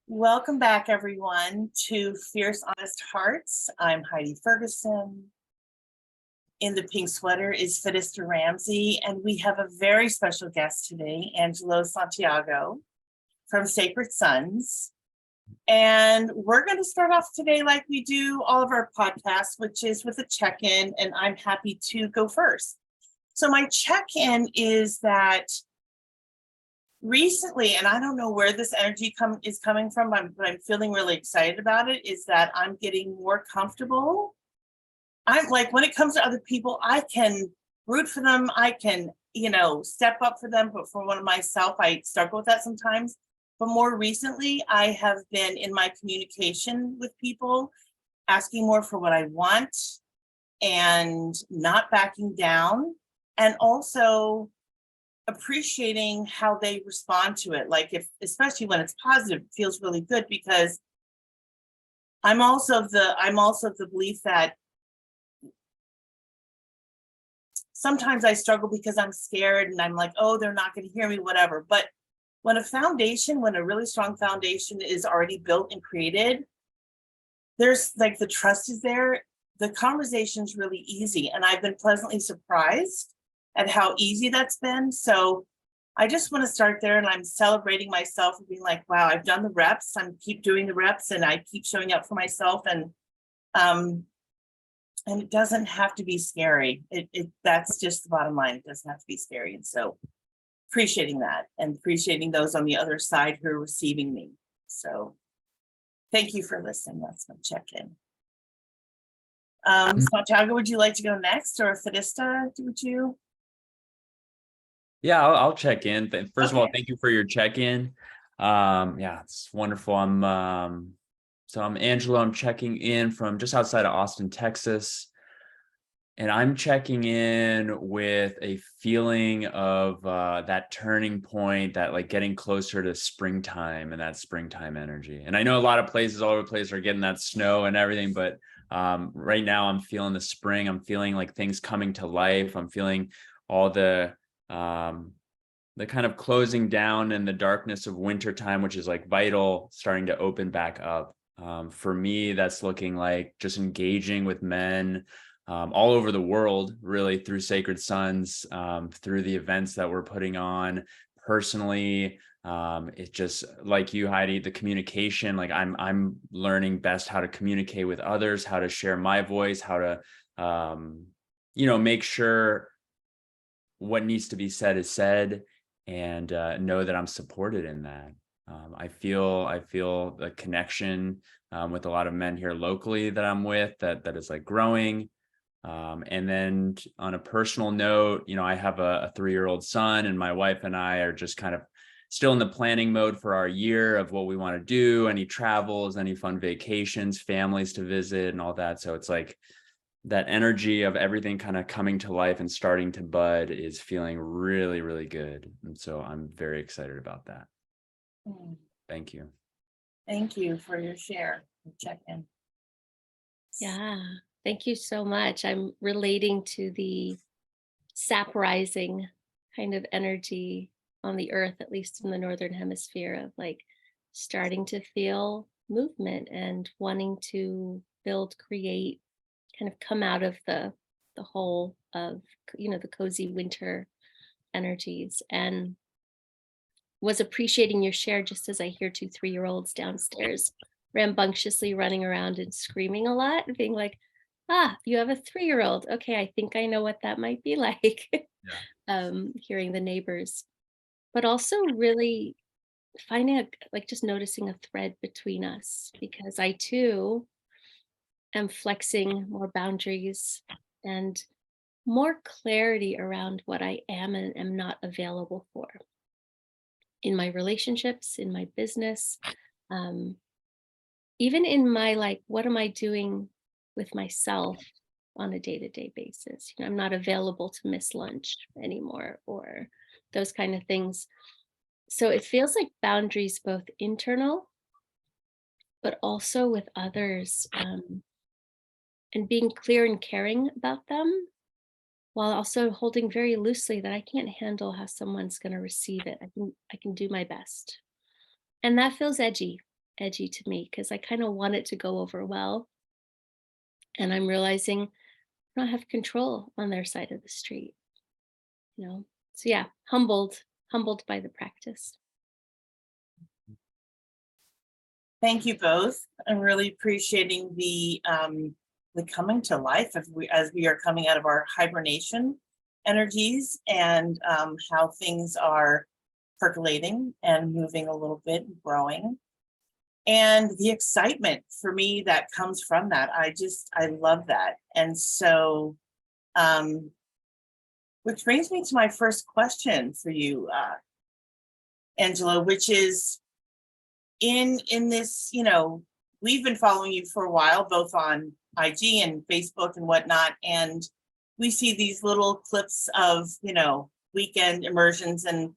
Welcome back, everyone, to Fierce Honest Hearts. I'm Heidi Ferguson. In the pink sweater is Fidista Ramsey, and we have a very special guest today, Angelo Santiago from Sacred Sons. And we're going to start off today like we do all of our podcasts, which is with a check-in, and I'm happy to go first. So my check-in is that recently, and I don't know where this energy is coming from, but I'm feeling really excited about it, is that I'm getting more comfortable. I'm like, when it comes to other people, I can root for them. I can, step up for them. But for one of myself, I struggle with that sometimes. But more recently, I have been in my communication with people, asking more for what I want and not backing down. And also appreciating how they respond to it. Like especially when it's positive, it feels really good because I'm also of the belief that sometimes I struggle because I'm scared and I'm like, oh, they're not going to hear me, whatever. But when a really strong foundation is already built and created, there's like the trust is there. The conversation's really easy. And I've been pleasantly surprised at how easy that's been. So I just want to start there, and I'm celebrating myself and being like, wow, I've done the reps. I'm keep doing the reps, and I keep showing up for myself. And it doesn't have to be scary. That's just the bottom line. It doesn't have to be scary. And so appreciating that and appreciating those on the other side who are receiving me. So thank you for listening. That's my check-in. Santiago, would you like to go next, or Fidista, would you? Yeah, I'll check in. First of all, thank you for your check-in. Yeah, it's wonderful. I'm Angelo. I'm checking in from just outside of Austin, Texas. And I'm checking in with a feeling of that turning point, that like getting closer to springtime and that springtime energy. And I know a lot of places all over the place are getting that snow and everything, but right now I'm feeling the spring. I'm feeling like things coming to life. I'm feeling all the kind of closing down and the darkness of wintertime, which is like vital, starting to open back up. For me, that's looking like just engaging with men all over the world, really, through Sacred Sons, through the events that we're putting on personally. It's just like you, Heidi, the communication, like I'm learning best how to communicate with others, how to share my voice, how to, make sure what needs to be said is said, and know that I'm supported in that. I feel the connection with a lot of men here locally that I'm with, that is like growing. And then on a personal note, I have a 3-year-old son, and my wife and I are just kind of still in the planning mode for our year of what we want to do, any travels, any fun vacations, families to visit, and all that. So it's like that energy of everything kind of coming to life and starting to bud is feeling really, really good. And so I'm very excited about that. Thank you. Thank you for your share. Check-in. Yeah, thank you so much. I'm relating to the sap rising kind of energy on the earth, at least in the northern hemisphere, of like starting to feel movement and wanting to build, create, kind of come out of the hole of the cozy winter energies. And was appreciating your share just as I hear 2 3-year-olds downstairs rambunctiously running around and screaming a lot and being like, you have a 3-year-old. Okay, I think I know what that might be like. Hearing the neighbors, but also really finding just noticing a thread between us, because I too am flexing more boundaries and more clarity around what I am and am not available for in my relationships, in my business, even in my what am I doing with myself on a day-to-day basis. I'm not available to miss lunch anymore, or those kind of things. So it feels like boundaries, both internal, but also with others, and being clear and caring about them, while also holding very loosely that I can't handle how someone's going to receive it. I can do my best. And that feels edgy. edgy to me because I kind of want it to go over well. And I'm realizing I don't have control on their side of the street, you know? So yeah, humbled by the practice. Thank you both. I'm really appreciating the coming to life as we are coming out of our hibernation energies, and how things are percolating and moving a little bit and growing. And the excitement for me that comes from that. I love that. And so, which brings me to my first question for you, Angelo, which is, in this, we've been following you for a while, both on IG and Facebook and whatnot, and we see these little clips of, weekend immersions, and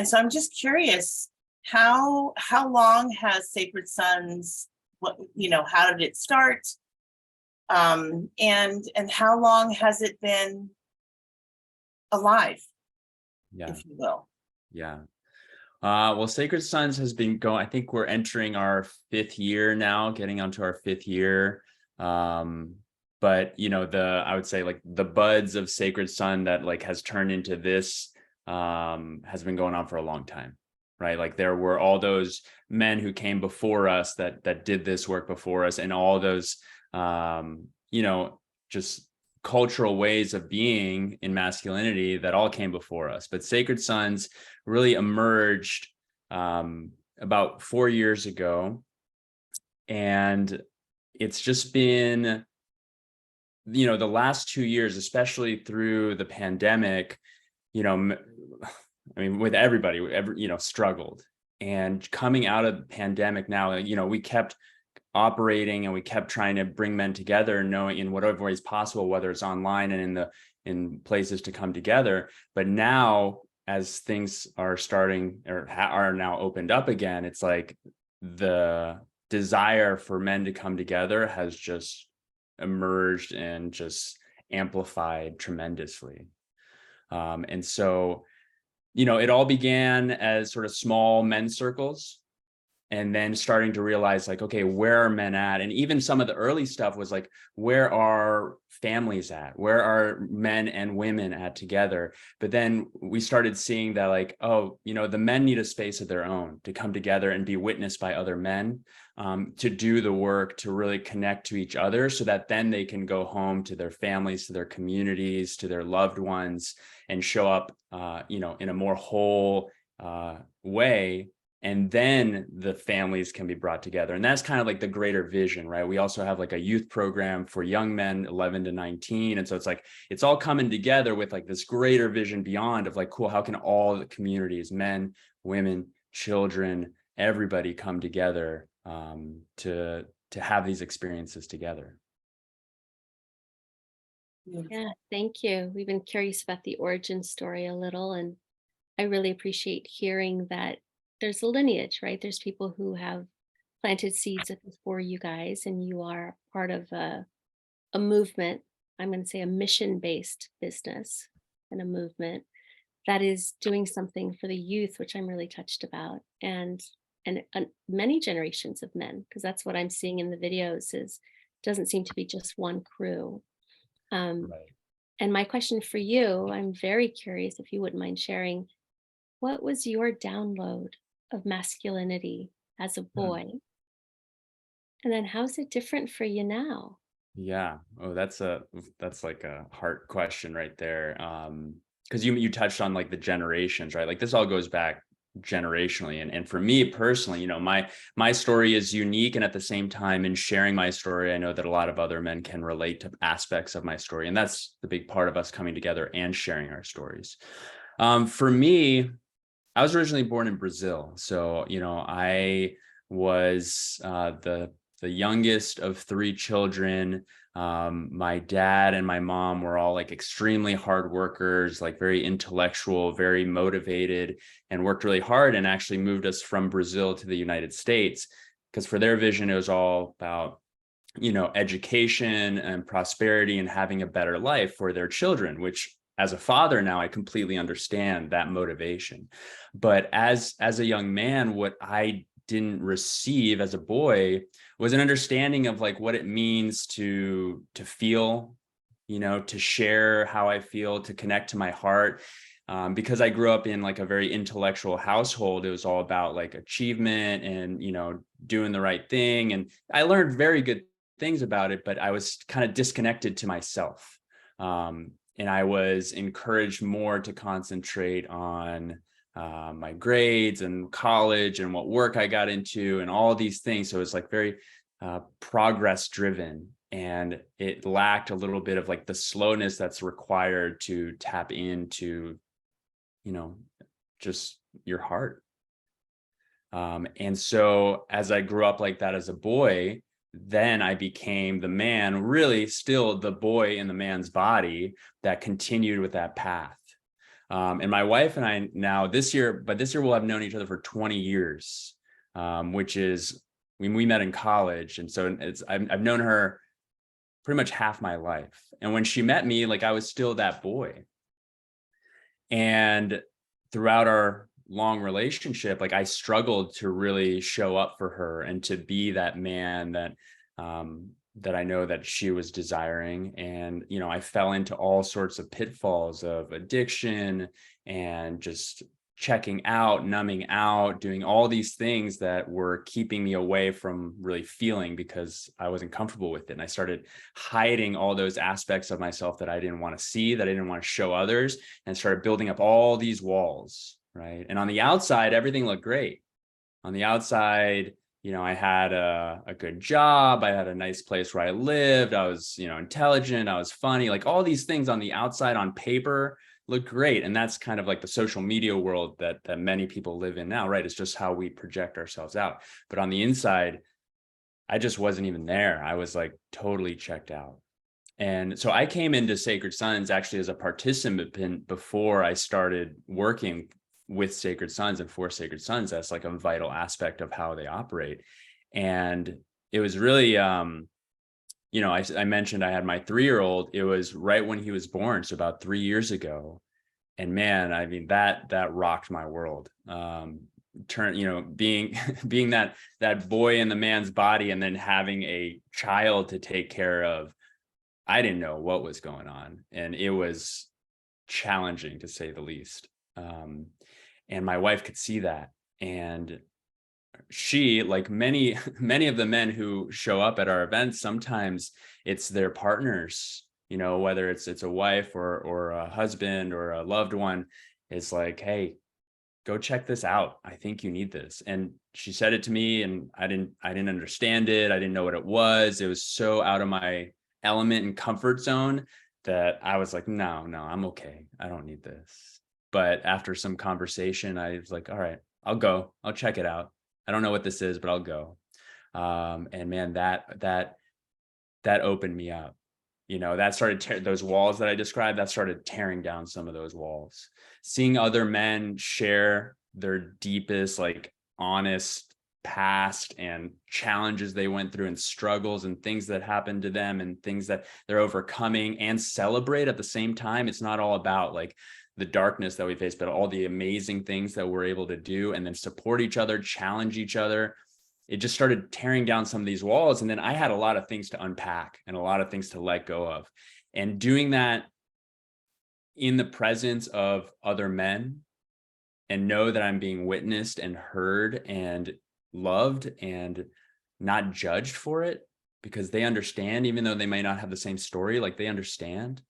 so I'm just curious, how long has Sacred Sons, how did it start, and how long has it been alive, Yeah. if you will? Yeah. Well, Sacred Sons has been going, I think we're entering our 5th year now, getting onto our 5th year. But I would say like the buds of Sacred Son that like has turned into this, has been going on for a long time, right? Like there were all those men who came before us that did this work before us, and all those, just cultural ways of being in masculinity that all came before us. But Sacred Sons really emerged about 4 years ago, and it's just been, the last 2 years, especially through the pandemic, with everybody, struggled. And coming out of the pandemic now, we kept operating and we kept trying to bring men together, knowing in whatever ways possible, whether it's online and in places to come together. But now, as things are starting or are now opened up again, it's like the desire for men to come together has just emerged and just amplified tremendously. And so, it all began as sort of small men's circles, and then starting to realize like, okay, where are men at? And even some of the early stuff was like, where are families at? Where are men and women at together? But then we started seeing that like, oh, the men need a space of their own to come together and be witnessed by other men, to do the work, to really connect to each other, so that then they can go home to their families, to their communities, to their loved ones, and show up, in a more whole way. And then the families can be brought together. And that's kind of like the greater vision, right? We also have like a youth program for young men, 11 to 19. And so it's like, it's all coming together with like this greater vision beyond of like, cool, how can all the communities, men, women, children, everybody come together to have these experiences together. Yeah, thank you. We've been curious about the origin story a little, and I really appreciate hearing that there's a lineage, right? There's people who have planted seeds before you guys, and you are part of a movement. I'm going to say a mission-based business and a movement that is doing something for the youth, which I'm really touched about, and many generations of men, because that's what I'm seeing in the videos. Is doesn't seem to be just one crew. Right. And my question for you, I'm very curious if you wouldn't mind sharing, what was your download of masculinity as a boy? And then how's it different for you now? Yeah. Oh, that's like a heart question right there. Because you touched on like the generations, right? Like this all goes back generationally. And for me personally, my story is unique. And at the same time, in sharing my story, I know that a lot of other men can relate to aspects of my story. And that's the big part of us coming together and sharing our stories. For me, I was originally born in Brazil. So, I was the youngest of 3 children. My dad and my mom were all like extremely hard workers, like very intellectual, very motivated, and worked really hard, and actually moved us from Brazil to the United States because for their vision, it was all about, education and prosperity and having a better life for their children, which as a father now, I completely understand that motivation. But as a young man, what I didn't receive as a boy was an understanding of like what it means to feel, to share how I feel, to connect to my heart. Because I grew up in like a very intellectual household, it was all about like achievement and, doing the right thing. And I learned very good things about it, but I was kind of disconnected to myself. And I was encouraged more to concentrate on my grades and college and what work I got into and all these things. So it was like very progress driven, and it lacked a little bit of like the slowness that's required to tap into, just your heart. And so as I grew up like that as a boy, then I became the man, really still the boy in the man's body that continued with that path. And my wife and I now this year we'll have known each other for 20 years, which is when we met in college. And so I've known her pretty much half my life. And when she met me, like I was still that boy. And throughout our long relationship, like I struggled to really show up for her and to be that man that I know that she was desiring. And, I fell into all sorts of pitfalls of addiction and just checking out, numbing out, doing all these things that were keeping me away from really feeling, because I wasn't comfortable with it. And I started hiding all those aspects of myself that I didn't want to see, that I didn't want to show others, and started building up all these walls, right? And on the outside, everything looked great. On the outside, I had a good job. I had a nice place where I lived. I was, intelligent. I was funny. Like all these things on the outside on paper look great. And that's kind of like the social media world that many people live in now, right? It's just how we project ourselves out. But on the inside, I just wasn't even there. I was like totally checked out. And so I came into Sacred Sons actually as a participant before I started working with Sacred Sons and for Sacred Sons. That's like a vital aspect of how they operate. And it was really, I mentioned I had my 3-year-old. It was right when he was born, so about 3 years ago. And man, I mean, that rocked my world. Being being that boy in the man's body and then having a child to take care of. I didn't know what was going on, and it was challenging to say the least. And my wife could see that, and she, like many of the men who show up at our events, sometimes it's their partners, whether it's a wife or a husband or a loved one, is like, hey, go check this out. I think you need this. And she said it to me, and I didn't understand it. I didn't know what it was. It was so out of my element and comfort zone that I was like, no, I'm okay. I don't need this. But after some conversation, I was like, all right, I'll go. I'll check it out. I don't know what this is, but I'll go. And man, that opened me up. That started those walls that I described, that started tearing down some of those walls. Seeing other men share their deepest, like honest past and challenges they went through and struggles and things that happened to them and things that they're overcoming, and celebrate at the same time. It's not all about like the darkness that we face, but all the amazing things that we're able to do, and then support each other, challenge each other. It just started tearing down some of these walls. And then I had a lot of things to unpack and a lot of things to let go of. And doing that in the presence of other men, and know that I'm being witnessed and heard and loved and not judged for it, because they understand, even though they may not have the same story, like they understand.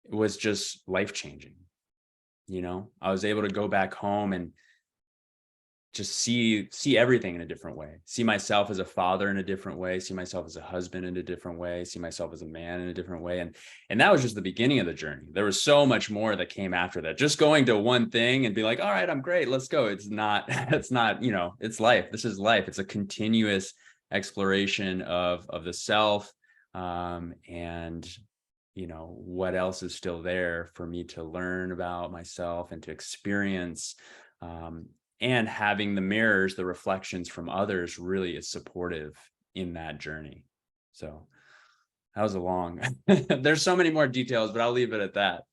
It was just life-changing. I was able to go back home and just see everything in a different way, see myself as a father in a different way, see myself as a husband in a different way, see myself as a man in a different way. And that was just the beginning of the journey. There was so much more that came after that. Just going to one thing and be like, all right, I'm great, let's go. It's not, it's life. This is life. It's a continuous exploration of the self. And what else is still there for me to learn about myself and to experience. And having the mirrors, the reflections from others, really is supportive in that journey. So that was a long, there's so many more details, but I'll leave it at that.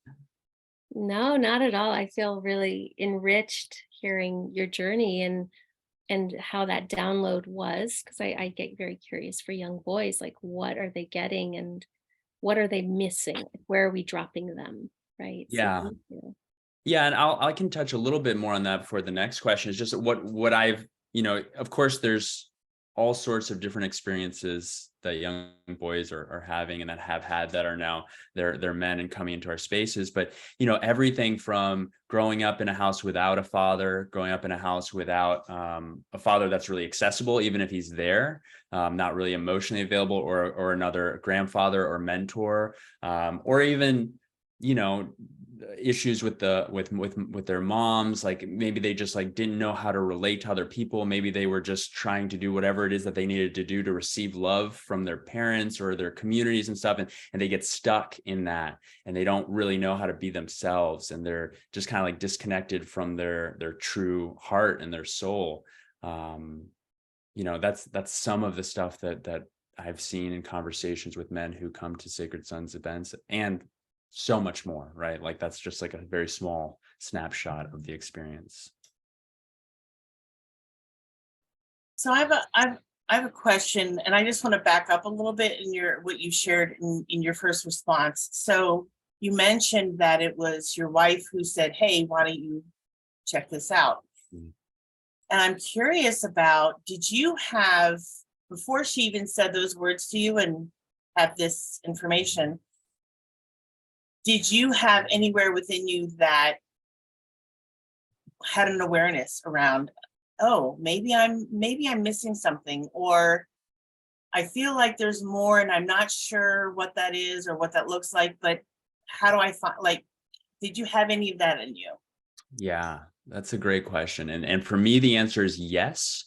No, not at all. I feel really enriched hearing your journey, and and how that download was, because I get very curious for young boys, like what are they getting and what are they missing? Like, where are we dropping them? Right. So Yeah. thank you. Yeah, and I can touch a little bit more on that before the next question. Is just what I've, of course, there's all sorts of different experiences that young boys are having and that have had that are now they're men and coming into our spaces. But everything from growing up in a house without a father, growing up in a house without a father that's really accessible, even if he's there, not really emotionally available, or another grandfather or mentor, or even issues with their moms, like maybe they just like didn't know how to relate to other people, maybe they were just trying to do whatever it is that they needed to do to receive love from their parents or their communities and stuff, and they get stuck in that and they don't really know how to be themselves, and they're just kind of like disconnected from their true heart and their soul. That's some of the stuff that I've seen in conversations with men who come to Sacred Sons events, and so much more, right? Like that's just like a very small snapshot of the experience. So I have a question, and I just want to back up a little bit in what you shared in your first response. So you mentioned that it was your wife who said, "Hey, why don't you check this out?" Mm. And I'm curious about, did you have, before she even said those words to you and have this information, did you have anywhere within you that had an awareness around, oh, maybe I'm missing something, or I feel like there's more and I'm not sure what that is or what that looks like, but how do I find, like, did you have any of that in you? Yeah, that's a great question. And for me, the answer is yes,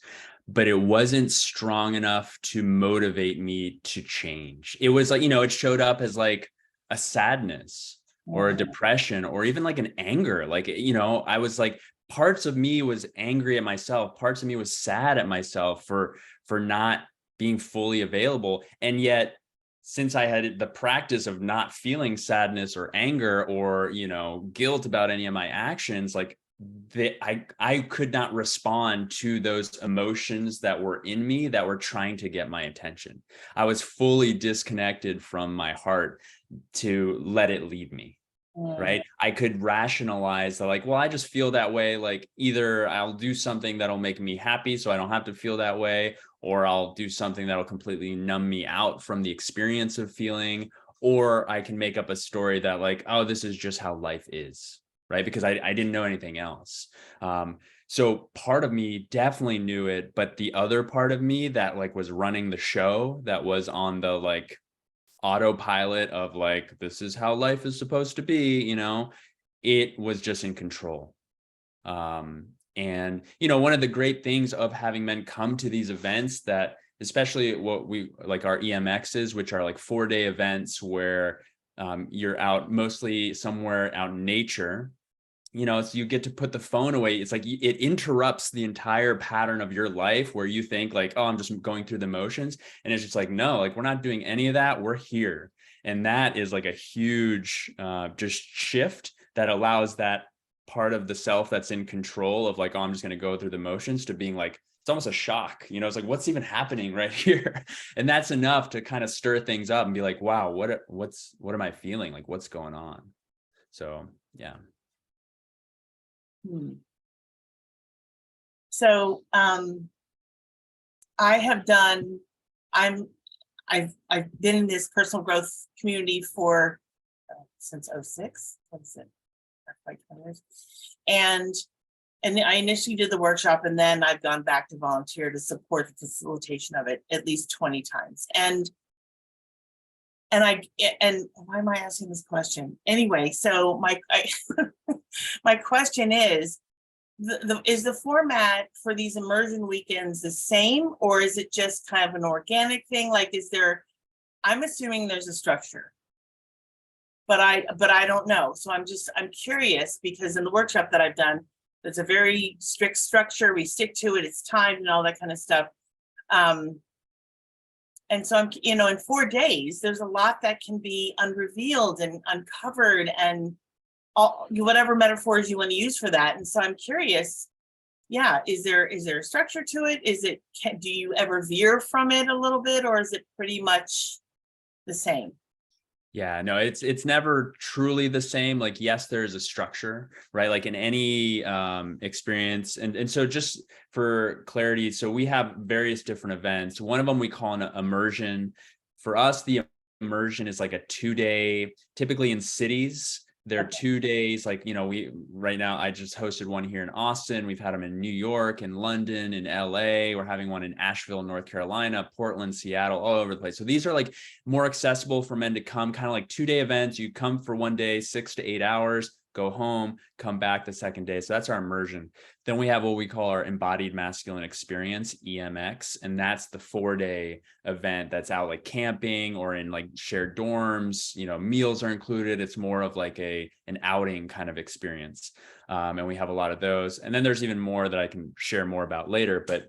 but it wasn't strong enough to motivate me to change. It was like, it showed up as like a sadness or a depression or even like an anger. Like, I was like, parts of me was angry at myself. Parts of me was sad at myself for not being fully available. And yet, since I had the practice of not feeling sadness or anger or, guilt about any of my actions, like I could not respond to those emotions that were in me that were trying to get my attention. I was fully disconnected from my heart to let it lead me. Right. I could rationalize that, like, well, I just feel that way. Like either I'll do something that'll make me happy so I don't have to feel that way, or I'll do something that'll completely numb me out from the experience of feeling, or I can make up a story that like, oh, this is just how life is. Right. Because I didn't know anything else. So part of me definitely knew it, but the other part of me that like was running the show, that was on the like autopilot of like, this is how life is supposed to be, it was just in control. And one of the great things of having men come to these events, that especially what we like our EMXs, which are like 4-day events where you're out mostly somewhere out in nature, so you get to put the phone away. It's like it interrupts the entire pattern of your life where you think like, oh, I'm just going through the motions. And it's just like, no, like we're not doing any of that. We're here. And that is like a huge just shift that allows that part of the self that's in control of like, oh, I'm just going to go through the motions, to being like, it's almost a shock. It's like, what's even happening right here? And that's enough to kind of stir things up and be like, wow, what am I feeling? Like, what's going on? So, yeah. So I've been in this personal growth community for since 2006. What's it? Like 20 years. And I initially did the workshop, and then I've gone back to volunteer to support the facilitation of it at least 20 times. And why am I asking this question? Anyway, so my question is, is the format for these immersion weekends the same, or is it just kind of an organic thing? Like, I'm assuming there's a structure, but I don't know. So I'm curious, because in the workshop that I've done, there's a very strict structure. We stick to it. It's timed and all that kind of stuff. And so I'm, in 4 days, there's a lot that can be unrevealed and uncovered, and all whatever metaphors you want to use for that. And so I'm curious, yeah, is there a structure to it? Do you ever veer from it a little bit, or is it pretty much the same? Yeah, no, it's never truly the same. Like, yes, there's a structure, right? Like in any experience. And so just for clarity, so we have various different events. One of them we call an immersion. For us, the immersion is like a 2-day, typically in cities. They're Okay. 2 days, like, we right now, I just hosted one here in Austin. We've had them in New York and London and LA. We're having one in Asheville, North Carolina, Portland, Seattle, all over the place. So these are like more accessible for men to come, kind of like 2-day events. You come for one day, 6 to 8 hours, go home, come back the second day. So that's our immersion. Then we have what we call our embodied masculine experience, EMX, and that's the 4-day event that's out like camping or in like shared dorms. Meals are included. It's more of like an outing kind of experience. And we have a lot of those. And then there's even more that I can share more about later, but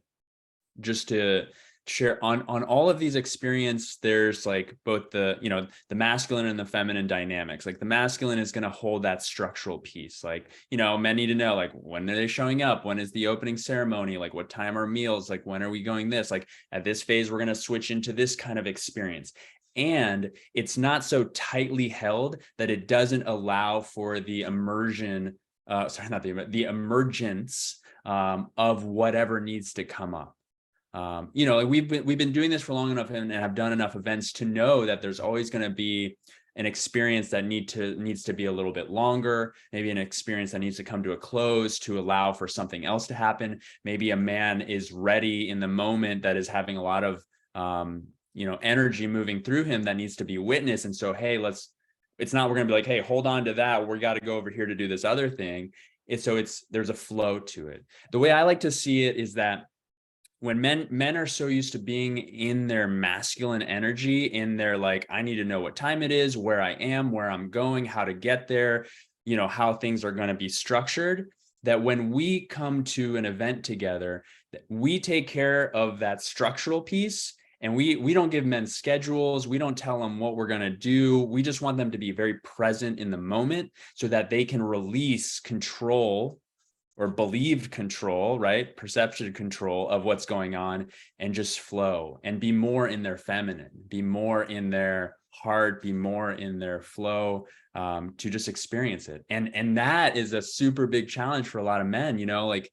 just to share on all of these experience, there's like both the masculine and the feminine dynamics. Like the masculine is going to hold that structural piece. Like, men need to know, like, when are they showing up? When is the opening ceremony? Like, what time are meals? Like, when are we going this? Like, at this phase, we're going to switch into this kind of experience. And it's not so tightly held that it doesn't allow for the immersion, the emergence of whatever needs to come up. Like we've been doing this for long enough and have done enough events to know that there's always going to be an experience that needs to be a little bit longer, maybe an experience that needs to come to a close to allow for something else to happen. Maybe a man is ready in the moment that is having a lot of energy moving through him that needs to be witnessed. And so, hey, it's not, we're going to be like, hey, hold on to that, we got to go over here to do this other thing. There's a flow to it. The way I like to see it is that when men are so used to being in their masculine energy, in their like, I need to know what time it is, where I am, where I'm going, how to get there, how things are going to be structured, that when we come to an event together, we take care of that structural piece. And we don't give men schedules. We don't tell them what we're going to do. We just want them to be very present in the moment so that they can release control or believed control, right? Perception control of what's going on, and just flow and be more in their feminine, be more in their heart, be more in their flow, to just experience it. And that is a super big challenge for a lot of men. Like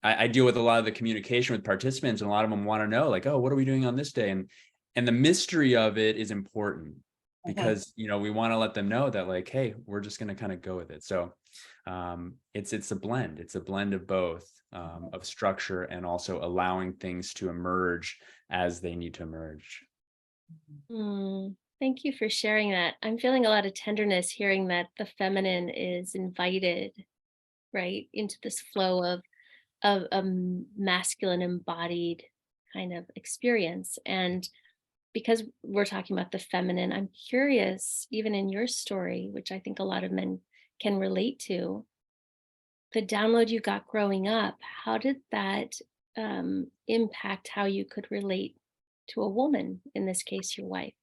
I deal with a lot of the communication with participants, and a lot of them want to know, like, oh, what are we doing on this day? And the mystery of it is important because, we want to let them know that, like, hey, we're just going to kind of go with it. So it's a blend. It's a blend of both, of structure and also allowing things to emerge as they need to emerge. Thank you for sharing that. I'm feeling a lot of tenderness hearing that the feminine is invited, right, into this flow of a masculine embodied kind of experience. And because we're talking about the feminine, I'm curious, even in your story, which I think a lot of men can relate to, the download you got growing up, how did that impact how you could relate to a woman, in this case, your wife?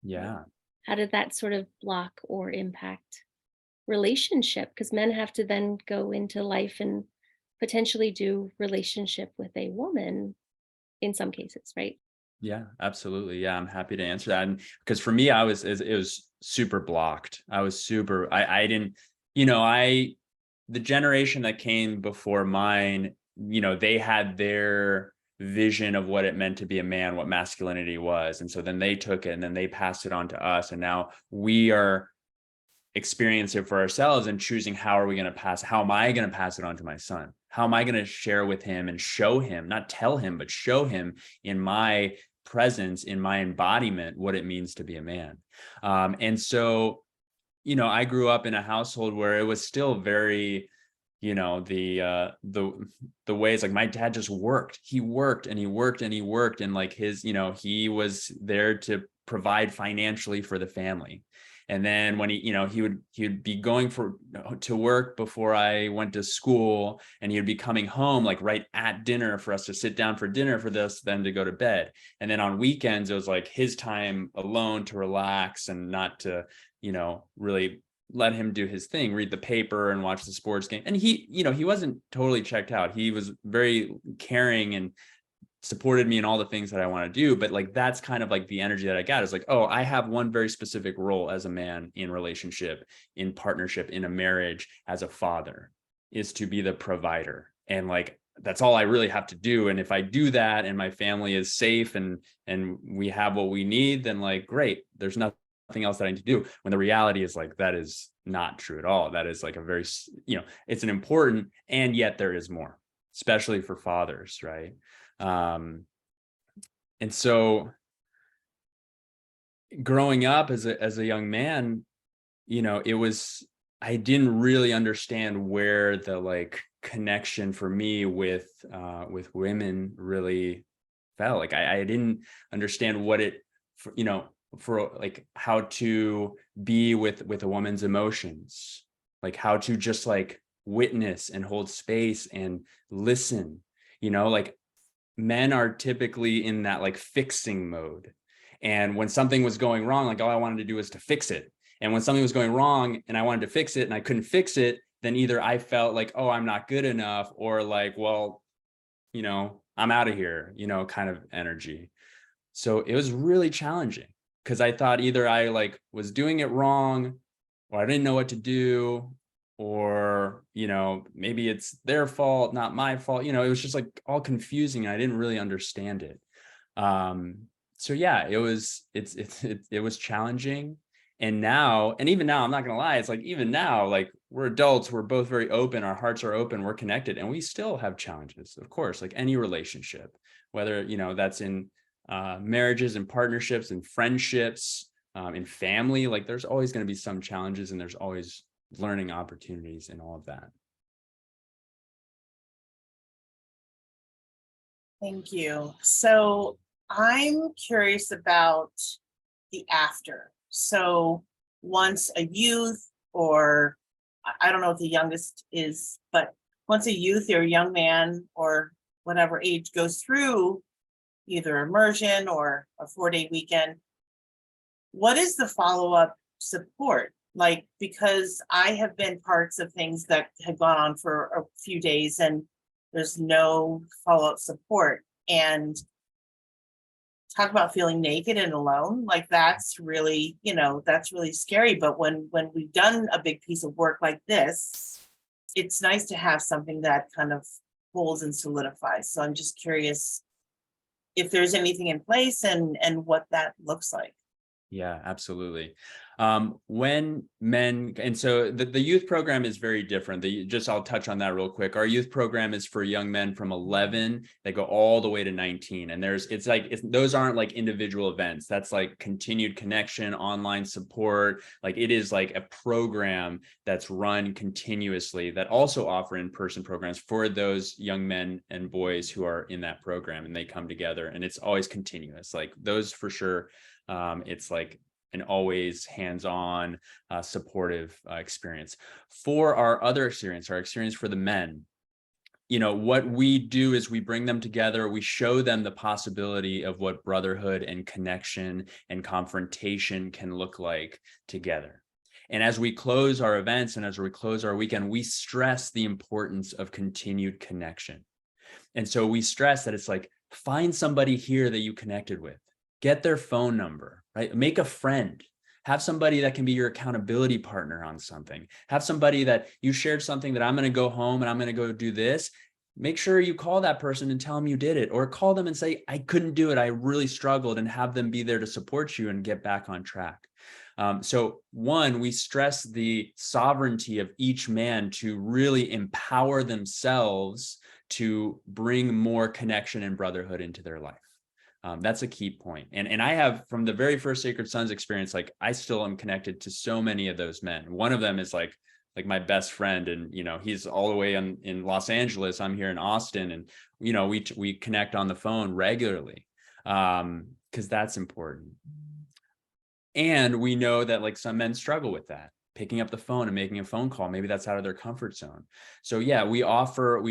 Yeah. How did that sort of block or impact relationship? Because men have to then go into life and potentially do relationship with a woman in some cases, right? Yeah, absolutely. Yeah, I'm happy to answer that. And because for me, it was super blocked. I didn't, the generation that came before mine, they had their vision of what it meant to be a man, what masculinity was. And so then they took it and then they passed it on to us. And now we are experiencing it for ourselves and choosing how am I going to pass it on to my son? How am I going to share with him and show him, not tell him, but show him in my presence, in my embodiment, what it means to be a man. And so, I grew up in a household where it was still very, the ways, like, my dad just worked. He worked and he worked and he worked, and like he was there to provide financially for the family. And then when he would be going to work before I went to school, and he would be coming home like right at dinner for us to sit down for dinner, for them to go to bed. And then on weekends, it was like his time alone to relax and not to, really let him do his thing, read the paper and watch the sports game. And he, he wasn't totally checked out. He was very caring and supported me in all the things that I want to do. But like, that's kind of like the energy that I got, is like, oh, I have one very specific role as a man in relationship, in partnership, in a marriage, as a father, is to be the provider. And like, that's all I really have to do. And if I do that and my family is safe and we have what we need, then like, great, there's nothing else that I need to do. When the reality is like, that is not true at all. That is like a very, it's an important, and yet there is more, especially for fathers, right? And so growing up as a young man, I didn't really understand where the like connection for me with women really fell. Like I didn't understand what it, for like how to be with a woman's emotions, like how to just like witness and hold space and listen, like men are typically in that like fixing mode. And when something was going wrong, like all I wanted to do was to fix it. And when something was going wrong and I wanted to fix it and I couldn't fix it, then either I felt like, oh, I'm not good enough, or like, well, I'm out of here, kind of energy. So it was really challenging because I thought either I like was doing it wrong, or I didn't know what to do, or, maybe it's their fault, not my fault. It was just like all confusing and I didn't really understand it. So yeah, it was challenging. And even now, I'm not going to lie, it's like, even now, like we're adults, we're both very open, our hearts are open, we're connected, and we still have challenges, of course, like any relationship, whether, that's in marriages and partnerships and friendships, in family, like there's always going to be some challenges, and there's always learning opportunities and all of that. Thank you. So I'm curious about the after. So once a youth, or I don't know what the youngest is, but once a youth or a young man or whatever age goes through either immersion or a 4-day weekend, what is the follow-up support? Like, because I have been parts of things that had gone on for a few days and there's no follow-up support. And talk about feeling naked and alone, like that's really, that's really scary. But when we've done a big piece of work like this, it's nice to have something that kind of holds and solidifies. So I'm just curious if there's anything in place and what that looks like. Yeah, absolutely. When men, and so the youth program is very different. I'll touch on that real quick. Our youth program is for young men from 11, they go all the way to 19. And those aren't like individual events. That's like continued connection, online support. Like it is like a program that's run continuously that also offer in-person programs for those young men and boys who are in that program, and they come together, and it's always continuous. Like those for sure. It's like an always hands-on, supportive experience. For our other experience, our experience for the men, what we do is we bring them together, we show them the possibility of what brotherhood and connection and confrontation can look like together. And as we close our events and as we close our weekend, we stress the importance of continued connection. And so we stress that it's like, find somebody here that you connected with. Get their phone number, right? Make a friend. Have somebody that can be your accountability partner on something. Have somebody that you shared something that I'm going to go home and I'm going to go do this. Make sure you call that person and tell them you did it, or call them and say, I couldn't do it, I really struggled, and have them be there to support you and get back on track. So one, we stress the sovereignty of each man to really empower themselves to bring more connection and brotherhood into their life. That's a key point. And I have, from the very first Sacred Sons experience, like I still am connected to so many of those men. One of them is like my best friend, and he's all the way in Los Angeles. I'm here in Austin, and we connect on the phone regularly, because that's important. And we know that like some men struggle with that. picking up the phone and making a phone call. Maybe that's out of their comfort zone. So yeah, we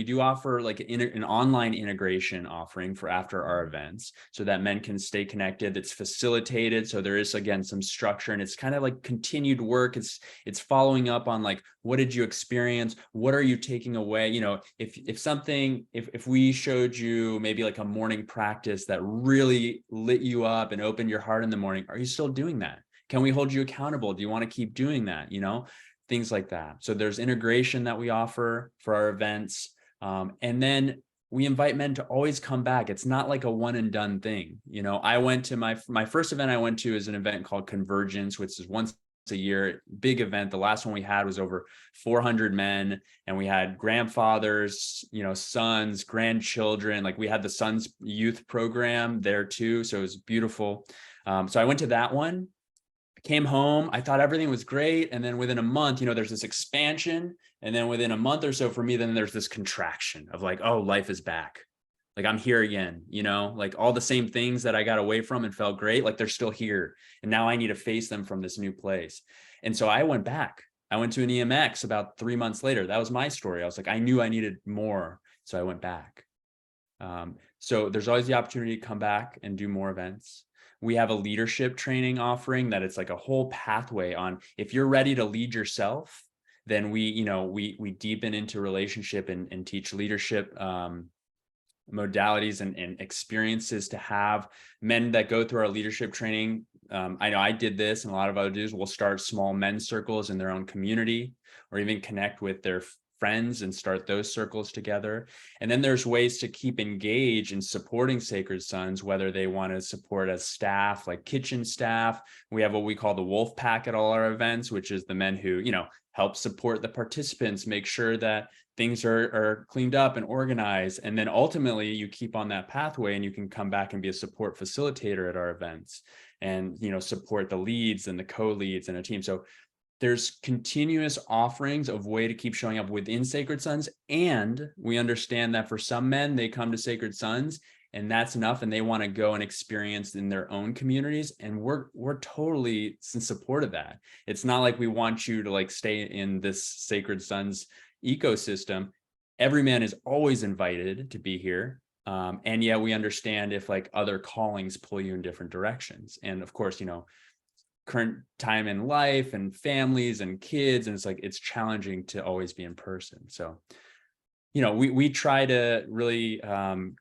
do offer like an online integration offering for after our events so that men can stay connected. It's facilitated. So there is, again, some structure, and it's kind of like continued work. It's following up on like, what did you experience? What are you taking away? You know, if we showed you maybe like a morning practice that really lit you up and opened your heart in the morning, are you still doing that? Can we hold you accountable? Do you want to keep doing that? You know, things like that. So there's integration that we offer for our events. And then we invite men to always come back. It's not like a one and done thing. You know, I went to my first event I went to is an event called Convergence, which is once a year, big event. The last one we had was over 400 men, and we had grandfathers, you know, sons, grandchildren. Like we had the Sons Youth Program there too. So it was beautiful. So I went to that one. Came home, I thought everything was great. And then within a month, you know, there's this expansion. And then within a month or so for me, then there's this contraction of like, oh, life is back. Like I'm here again, you know, like all the same things that I got away from and felt great, like they're still here. And now I need to face them from this new place. And so I went back. I went to an EMX about 3 months later. That was my story. I was like, I knew I needed more. So I went back. So there's always the opportunity to come back and do more events. We have a leadership training offering that it's like a whole pathway on if you're ready to lead yourself, then we deepen into relationship and teach leadership modalities and experiences to have men that go through our leadership training. I know I did this, and a lot of other dudes will start small men's circles in their own community, or even connect with their friends and start those circles together. And then there's ways to keep engaged in supporting Sacred Sons, whether they want to support as staff, like kitchen staff. We have what we call the Wolf Pack at all our events, which is the men who, you know, help support the participants, make sure that things are cleaned up and organized. And then ultimately you keep on that pathway and you can come back and be a support facilitator at our events and, you know, support the leads and the co-leads and a team. So there's continuous offerings of way to keep showing up within Sacred Sons. And we understand that for some men, they come to Sacred Sons and that's enough, and they want to go and experience in their own communities. And we're totally in support of that. It's not like we want you to like stay in this Sacred Sons ecosystem. Every man is always invited to be here. And yet we understand if like other callings pull you in different directions. And of course, you know, current time in life and families and kids, and it's like it's challenging to always be in person. So, you know, we try to really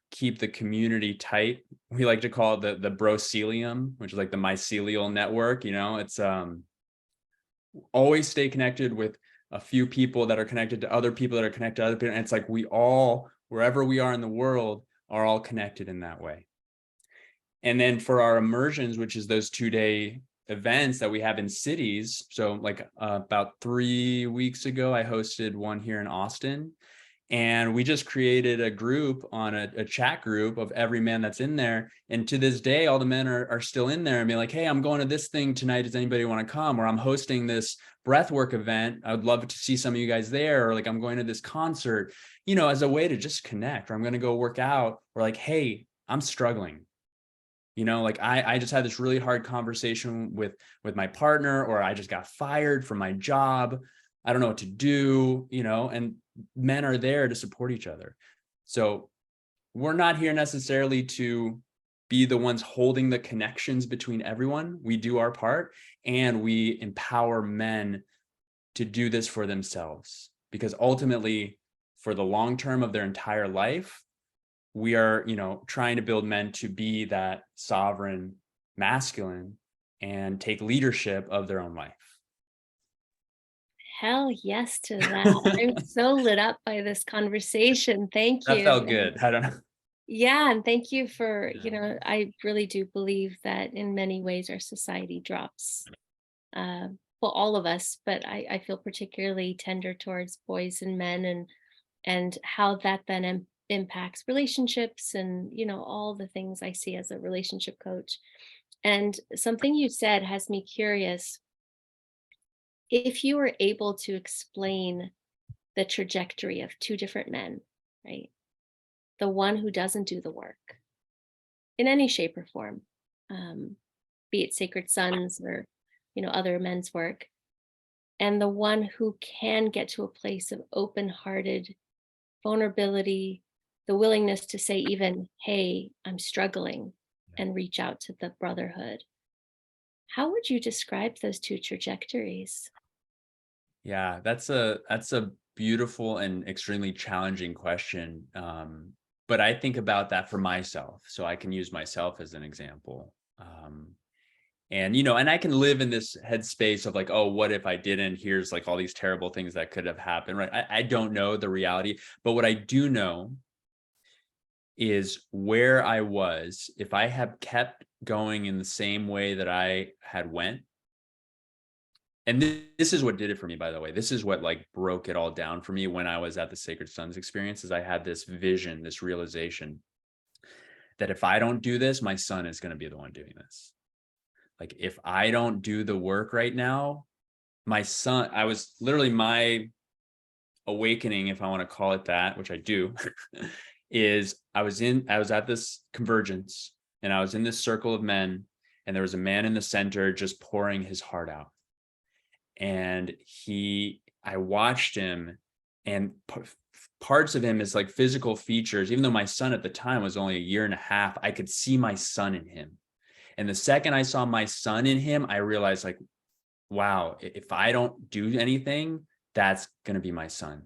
keep the community tight. We like to call it the brocelium, which is like the mycelial network. You know, it's always stay connected with a few people that are connected to other people that are connected to other people, and it's like we all, wherever we are in the world, are all connected in that way. And then for our immersions, which is those 2-day events that we have in cities. So like about 3 weeks ago, I hosted one here in Austin, and we just created a group on a chat group of every man that's in there. And to this day, all the men are still in there and be like, hey, I'm going to this thing tonight. Does anybody want to come? Or I'm hosting this breathwork event. I would love to see some of you guys there. Or like, I'm going to this concert, you know, as a way to just connect. Or I'm going to go work out. Or like, hey, I'm struggling. You know, like I just had this really hard conversation with my partner, or I just got fired from my job. I don't know what to do, you know, and men are there to support each other. So we're not here necessarily to be the ones holding the connections between everyone. We do our part, and we empower men to do this for themselves, because ultimately for the long term of their entire life, we are, you know, trying to build men to be that sovereign masculine and take leadership of their own life. Hell yes to that. I'm so lit up by this conversation. Thank you. That felt good. I don't know. Yeah, and thank you for, you know, I really do believe that in many ways our society drops, well, all of us, but I feel particularly tender towards boys and men, and how that then impacts relationships and, you know, all the things I see as a relationship coach. And something you said has me curious. If you were able to explain the trajectory of two different men, right? The one who doesn't do the work in any shape or form, be it Sacred Sons or, you know, other men's work, and the one who can get to a place of open-hearted vulnerability, the willingness to say even, hey, I'm struggling, and reach out to the brotherhood. How would you describe those two trajectories? Yeah, that's a beautiful and extremely challenging question. But I think about that for myself, so I can use myself as an example. And and I can live in this headspace of like, oh, what if I didn't? Here's like all these terrible things that could have happened, right? I don't know the reality, but what I do know is where I was, if I had kept going in the same way that I had went. And this is what did it for me, by the way. This is what like broke it all down for me when I was at the Sacred Sons experience, is I had this vision, this realization that if I don't do this, my son is going to be the one doing this. Like if I don't do the work right now, my son, I was literally, my awakening, if I want to call it that, which I do, is I was at this convergence, and I was in this circle of men, and there was a man in the center just pouring his heart out. And I watched him, and parts of him, is like physical features. Even though my son at the time was only a year and a half, I could see my son in him. And the second I saw my son in him, I realized like, wow, if I don't do anything, that's going to be my son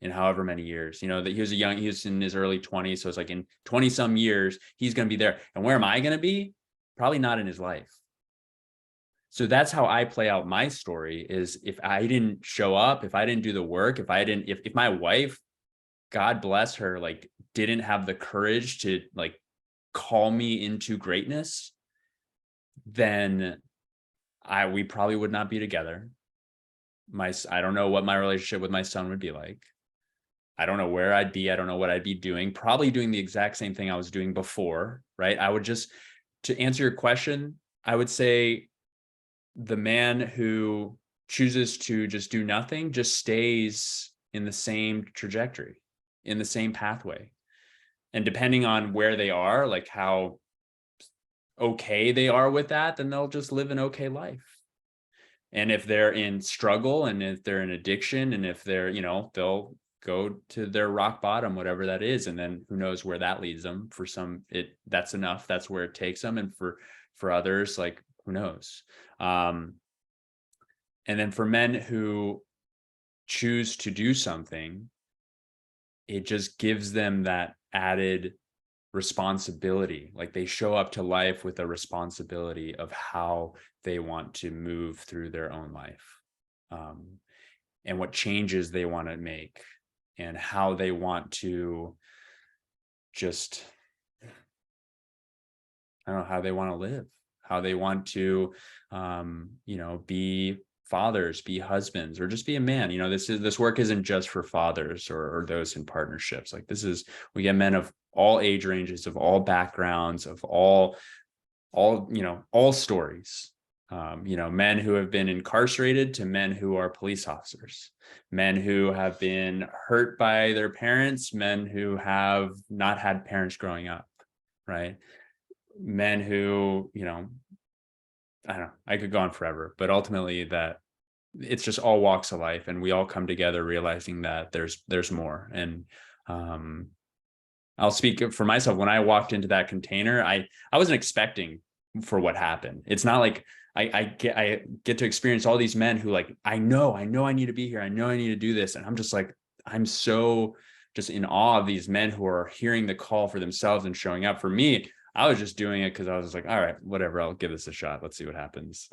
in however many years. That he was in his early 20s. So it's like in 20 some years, he's going to be there. And where am I going to be? Probably not in his life. So that's how I play out my story, is if I didn't show up, if I didn't do the work, if my wife, God bless her, like didn't have the courage to like call me into greatness, then we probably would not be together. I don't know what my relationship with my son would be like. I don't know where I'd be. I don't know what I'd be doing. Probably doing the exact same thing I was doing before, right? To answer your question, I would say the man who chooses to just do nothing just stays in the same trajectory, in the same pathway. And depending on where they are, like how okay they are with that, then they'll just live an okay life. And if they're in struggle, and if they're in addiction, and if they're, they'll go to their rock bottom, whatever that is. And then who knows where that leads them. For some, that's enough. That's where it takes them. And for others, like, who knows? And then for men who choose to do something, it just gives them that added responsibility. Like they show up to life with a responsibility of how they want to move through their own life, and what changes they want to make, and how they want to just, I don't know, how they want to live, how they want to, be fathers, be husbands, or just be a man. This work isn't just for fathers or those in partnerships. Like we get men of all age ranges, of all backgrounds, of all stories. Men who have been incarcerated to men who are police officers, men who have been hurt by their parents, men who have not had parents growing up, right? Men who, I don't know, I could go on forever, but ultimately that it's just all walks of life, and we all come together realizing that there's more. And I'll speak for myself. When I walked into that container, I wasn't expecting for what happened. It's not like I get to experience all these men who like, I know I need to be here. I know I need to do this. And I'm just like, I'm so just in awe of these men who are hearing the call for themselves and showing up. For me, I was just doing it because I was like, all right, whatever, I'll give this a shot. Let's see what happens.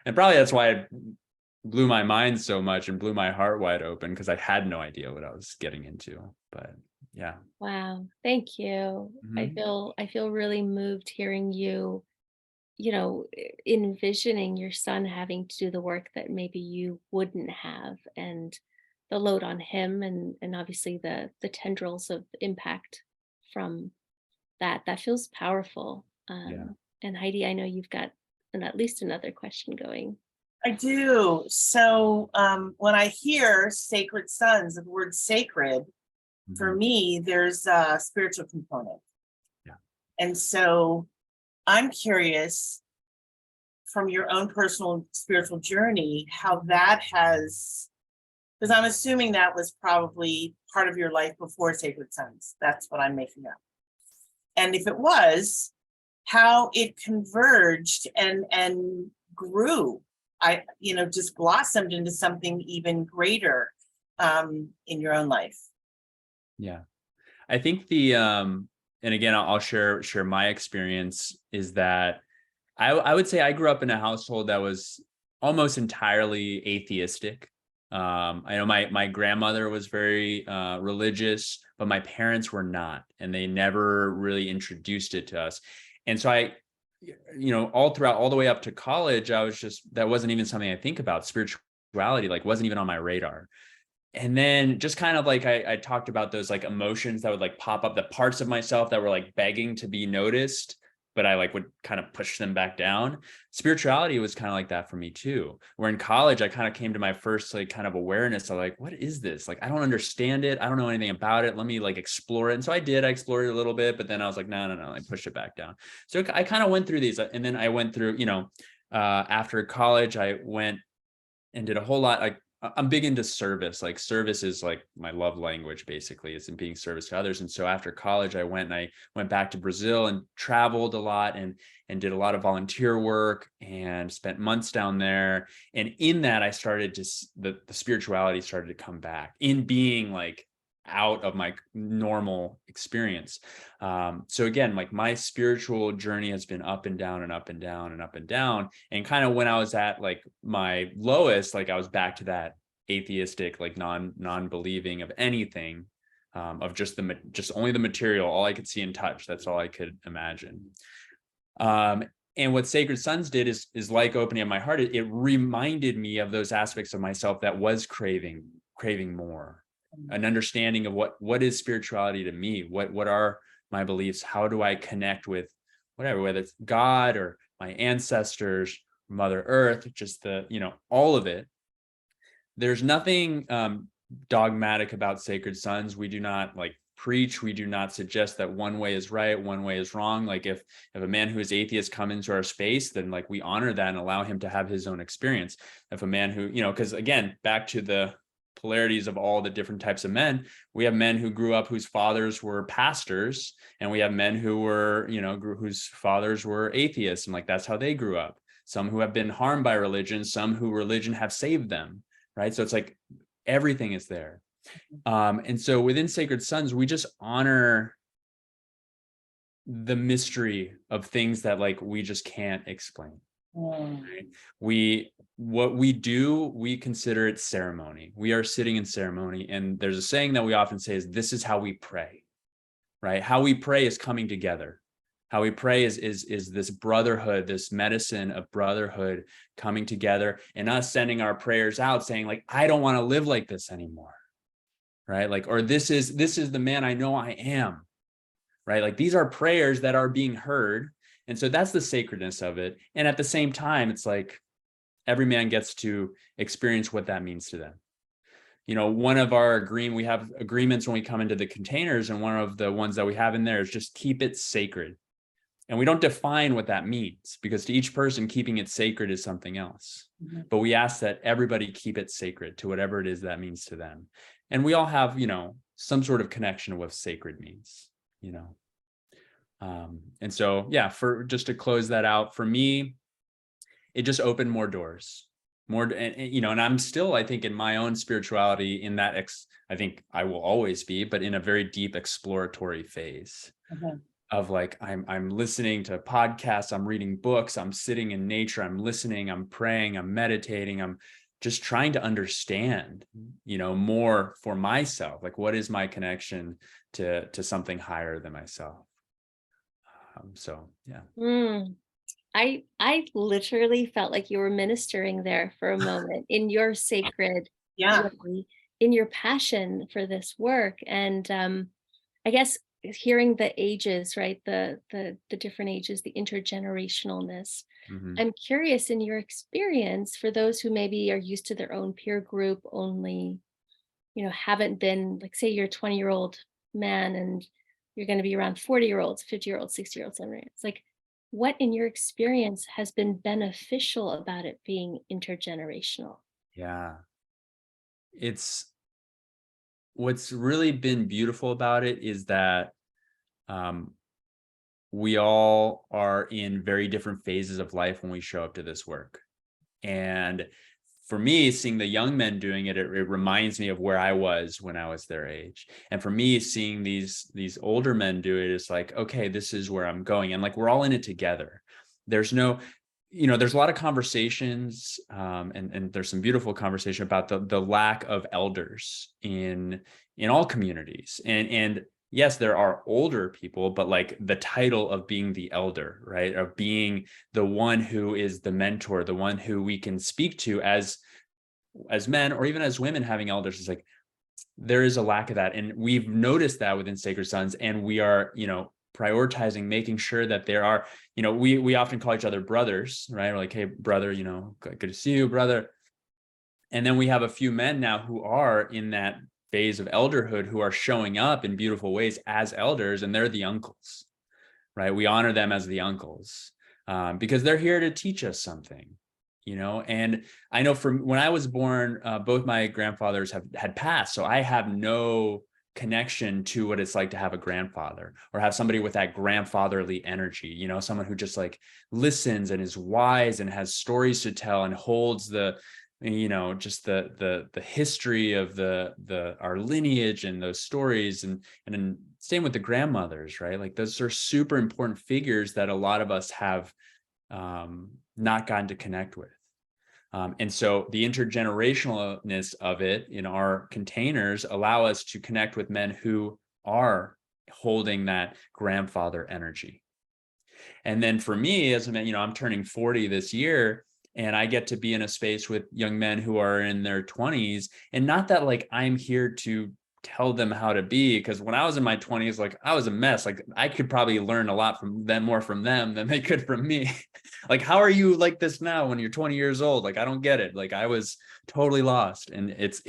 And probably that's why it blew my mind so much and blew my heart wide open, because I had no idea what I was getting into. But yeah. Wow, thank you. Mhm. I feel really moved hearing you, envisioning your son having to do the work that maybe you wouldn't have, and the load on him, and obviously the tendrils of impact from that. That feels powerful. Yeah. And Heidi, I know you've got at least another question going. I do. So when I hear sacred sons, the word sacred, for Mhm. me, there's a spiritual component. Yeah. And so I'm curious, from your own personal spiritual journey, how that has, because I'm assuming that was probably part of your life before Sacred Sons. That's what I'm making up. And if it was, how it converged and grew, just blossomed into something even greater in your own life. Yeah. I think and again, I'll share my experience is that I would say I grew up in a household that was almost entirely atheistic. I know my grandmother was very religious, but my parents were not, and they never really introduced it to us. And so all the way up to college, that wasn't even something I think about. Spirituality, like, wasn't even on my radar. And then just kind of like I talked about those like emotions that would like pop up, the parts of myself that were like begging to be noticed, but I like would kind of push them back down. Spirituality was kind of like that for me too. Where in college, I kind of came to my first like kind of awareness of like, what is this? Like, I don't understand it. I don't know anything about it. Let me like explore it. And so I explored it a little bit, but then I was like, no, I pushed it back down. So I kind of went through these, and then I went through, after college, I went and did a whole lot. Like, I'm big into service. Like, service is like my love language, basically. It's in being service to others. And so after college, I went back to Brazil and traveled a lot and did a lot of volunteer work and spent months down there. And in that, I started the spirituality started to come back in being like out of my normal experience. So again, like, my spiritual journey has been up and down and up and down and up and down. And kind of when I was at like my lowest, like I was back to that atheistic, like non-believing of anything, of just only the material, all I could see and touch. That's all I could imagine. And what Sacred Sons did is like opening up my heart. It reminded me of those aspects of myself that was craving more, an understanding of what is spirituality to me, what are my beliefs, how do I connect with whatever, whether it's God or my ancestors, Mother Earth, just all of it. There's nothing dogmatic about Sacred Sons. We do not like preach. We do not suggest that one way is right, one way is wrong. Like, if a man who is atheist come into our space, then like we honor that and allow him to have his own experience. If a man who, because again, back to the polarities of all the different types of men, we have men who grew up whose fathers were pastors, and we have men who were, whose fathers were atheists, and like that's how they grew up. Some who have been harmed by religion, some who religion have saved them, right? So it's like everything is there. And so within Sacred Sons, we just honor the mystery of things that like we just can't explain. Right? What we do, we consider it ceremony. We are sitting in ceremony. And there's a saying that we often say is, this is how we pray, right? How we pray is coming together. How we pray is this brotherhood, this medicine of brotherhood coming together, and us sending our prayers out saying like, I don't want to live like this anymore. Right? Like, or this is the man I know I am. Right? Like, these are prayers that are being heard. And so that's the sacredness of it. And at the same time, it's like every man gets to experience what that means to them. One of we have agreements when we come into the containers, and one of the ones that we have in there is just keep it sacred. And we don't define what that means, because to each person, keeping it sacred is something else. Mm-hmm. But we ask that everybody keep it sacred to whatever it is that means to them. And we all have, some sort of connection to what sacred means, And so, yeah, for just to close that out, for me, it just opened more doors, and I'm still, I think, in my own spirituality in that, I think I will always be, but in a very deep exploratory phase. Mm-hmm. Of like, I'm listening to podcasts, I'm reading books, I'm sitting in nature, I'm listening, I'm praying, I'm meditating, I'm just trying to understand, more for myself. Like, what is my connection to something higher than myself? So, yeah. I literally felt like you were ministering there for a moment in your sacred way, in your passion for this work. And I guess hearing the ages, right? The different ages, the intergenerationalness. Mm-hmm. I'm curious, in your experience, for those who maybe are used to their own peer group only, haven't been, like, say you're a 20-year-old man and you're going to be around 40-year-olds, 50-year-olds, 60-year-olds, 70-year-olds. Like, what in your experience has been beneficial about it being intergenerational? Yeah. It's what's really been beautiful about it is that um, we all are in very different phases of life when we show up to this work. And for me, seeing the young men doing it, it reminds me of where I was when I was their age. And for me, seeing these older men do it is like, okay, this is where I'm going. And like, we're all in it together. There's no, there's a lot of conversations, and there's some beautiful conversation about the lack of elders in all communities. And yes, there are older people, but like the title of being the elder, right? Of being the one who is the mentor, the one who we can speak to as men or even as women having elders is like, there is a lack of that. And we've noticed that within Sacred Sons, and we are, prioritizing making sure that there are, we often call each other brothers, right? We're like, hey, brother, good to see you, brother. And then we have a few men now who are in that phase of elderhood who are showing up in beautiful ways as elders, and they're the uncles, right? We honor them as the uncles because they're here to teach us something, And I know from when I was born, both my grandfathers had passed, so I have no connection to what it's like to have a grandfather or have somebody with that grandfatherly energy, someone who just like listens and is wise and has stories to tell and holds the just the history of our lineage and those stories, and then same with the grandmothers, right? Like those are super important figures that a lot of us have not gotten to connect with. And so the intergenerationalness of it in our containers allow us to connect with men who are holding that grandfather energy. And then for me as a man, I'm turning 40 this year, and I get to be in a space with young men who are in their 20s. And not that like I'm here to tell them how to be, because when I was in my 20s, like I was a mess. Like I could probably learn a lot from them, more from them than they could from me. Like, how are you like this now when you're 20 years old? Like, I don't get it. Like I was totally lost. And it's,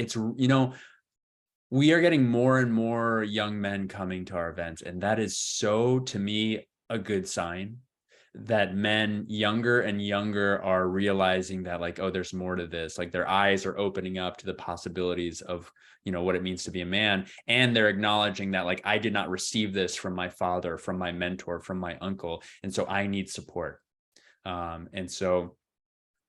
we are getting more and more young men coming to our events. And that is so, to me, a good sign that men younger and younger are realizing that like, oh, there's more to this. Like their eyes are opening up to the possibilities of, what it means to be a man. And they're acknowledging that like, I did not receive this from my father, from my mentor, from my uncle. And so I need support. And so,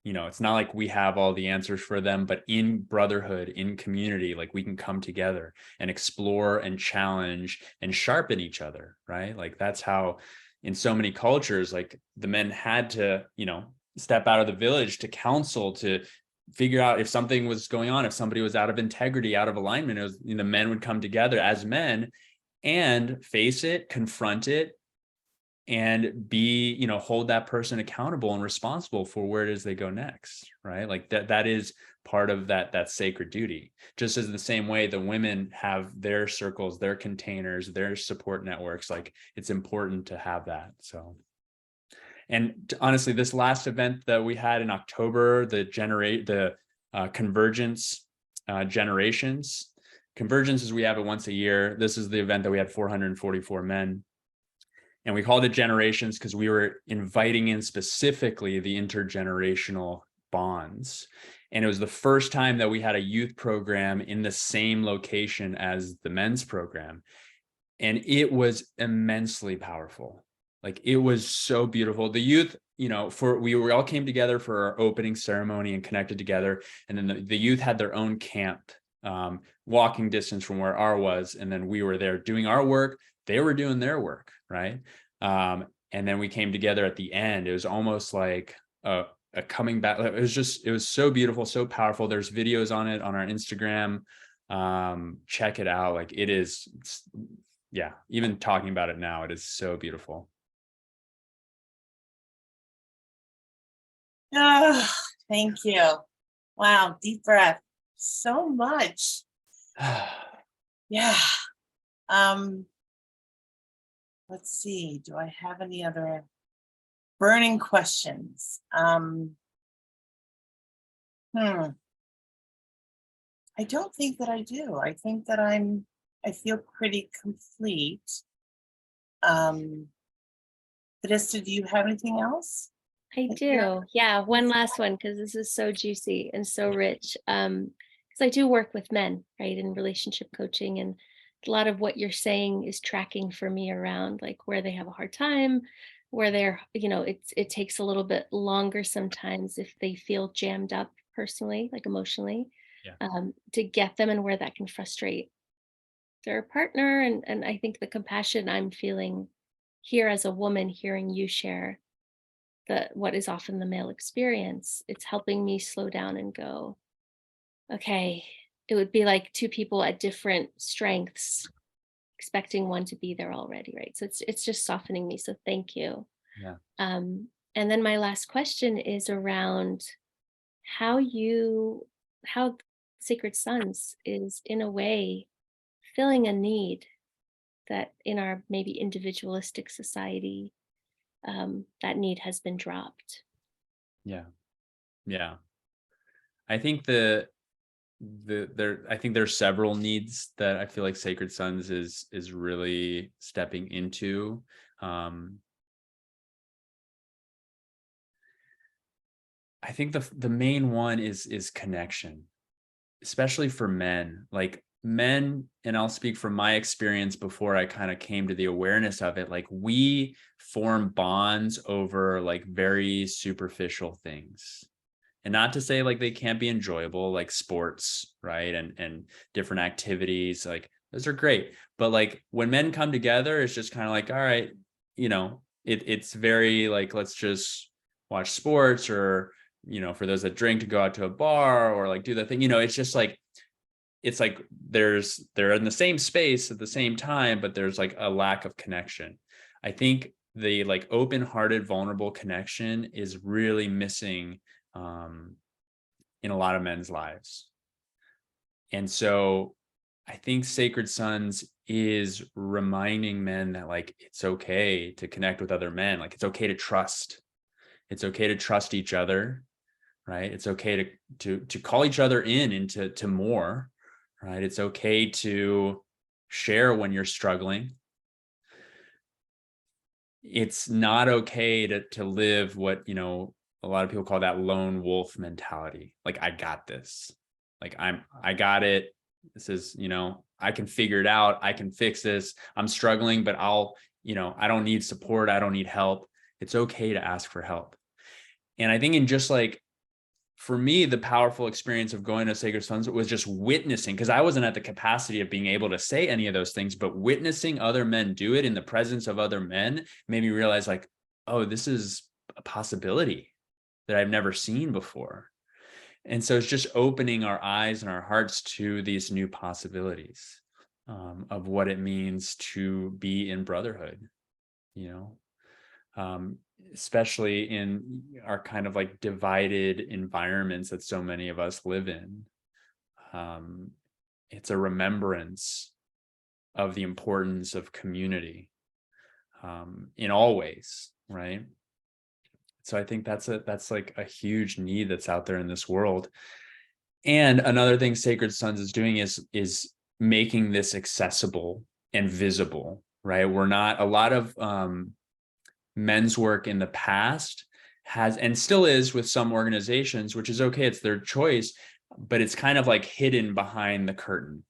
it's not like we have all the answers for them, but in brotherhood, in community, like we can come together and explore and challenge and sharpen each other, right? Like that's how in so many cultures, like the men had to, step out of the village to counsel, to figure out if something was going on, if somebody was out of integrity, out of alignment. It was, the men would come together as men and face it, confront it, and be, hold that person accountable and responsible for where it is they go next, right? Like that is part of that sacred duty. Just as the same way the women have their circles, their containers, their support networks, like it's important to have that. So, and honestly, this last event that we had in October, the Convergence Generations. Convergence is, we have it once a year. This is the event that we had 444 men. And we called it Generations because we were inviting in specifically the intergenerational bonds. And it was the first time that we had a youth program in the same location as the men's program. And it was immensely powerful. Like it was so beautiful. The youth, we all came together for our opening ceremony and connected together. And then the youth had their own camp, walking distance from where our was. And then we were there doing our work. They were doing their work, right? And then we came together at the end. It was almost like a coming back. It was so beautiful, so powerful. There's videos on it on our Instagram. Check it out. Like it is, yeah, even talking about it now, it is so beautiful. Oh, thank you. Wow, deep breath. So much. Yeah. Let's see. Do I have any other burning questions? I don't think that I do. I think that I feel pretty complete. Vanessa, do you have anything else? I do. Yeah, one last one, because this is so juicy and so rich. Because I do work with men, right, in relationship coaching, and a lot of what you're saying is tracking for me around like where they have a hard time, where they're, it takes a little bit longer sometimes if they feel jammed up personally, like emotionally, Yeah. to get them, and where that can frustrate their partner. And I think the compassion I'm feeling here as a woman, hearing you share what is often the male experience, it's helping me slow down and go, okay, it would be like two people at different strengths expecting one to be there already, right? So it's just softening me, so thank you. Yeah. And then my last question is around how Sacred Sons is in a way filling a need that in our maybe individualistic society, that need has been dropped. Yeah. Yeah. I think I think there's several needs that I feel like Sacred Sons is really stepping into. I think the main one is connection, especially for men. Like men, and I'll speak from my experience before I kind of came to the awareness of it, like we form bonds over like very superficial things. And not to say like they can't be enjoyable, like sports, right? And different activities, like those are great. But like when men come together, it's just kind of like, all right, it's very like, let's just watch sports, or, for those that drink, to go out to a bar or like do the thing, it's just like, it's like they're in the same space at the same time, but there's like a lack of connection. I think the like open-hearted, vulnerable connection is really missing in a lot of men's lives. And so I think Sacred Sons is reminding men that like it's okay to connect with other men, like it's okay to trust. It's okay to trust each other, right? It's okay to call each other into more, right? It's okay to share when you're struggling. It's not okay to live what, a lot of people call that lone wolf mentality. Like, I got this. Like I got it. This is, I can figure it out. I can fix this. I'm struggling, but I don't need support. I don't need help. It's okay to ask for help. And I think in just like, for me, the powerful experience of going to Sacred Sons was just witnessing, because I wasn't at the capacity of being able to say any of those things, but witnessing other men do it in the presence of other men made me realize like, oh, this is a possibility that I've never seen before. And so it's just opening our eyes and our hearts to these new possibilities of what it means to be in brotherhood, especially in our kind of like divided environments that so many of us live in. It's a remembrance of the importance of community in all ways, right? So I think that's like a huge need that's out there in this world. And another thing Sacred Sons is doing is making this accessible and visible, right? We're not, a lot of men's work in the past has, and still is with some organizations, which is okay, it's their choice, but it's kind of like hidden behind the curtain.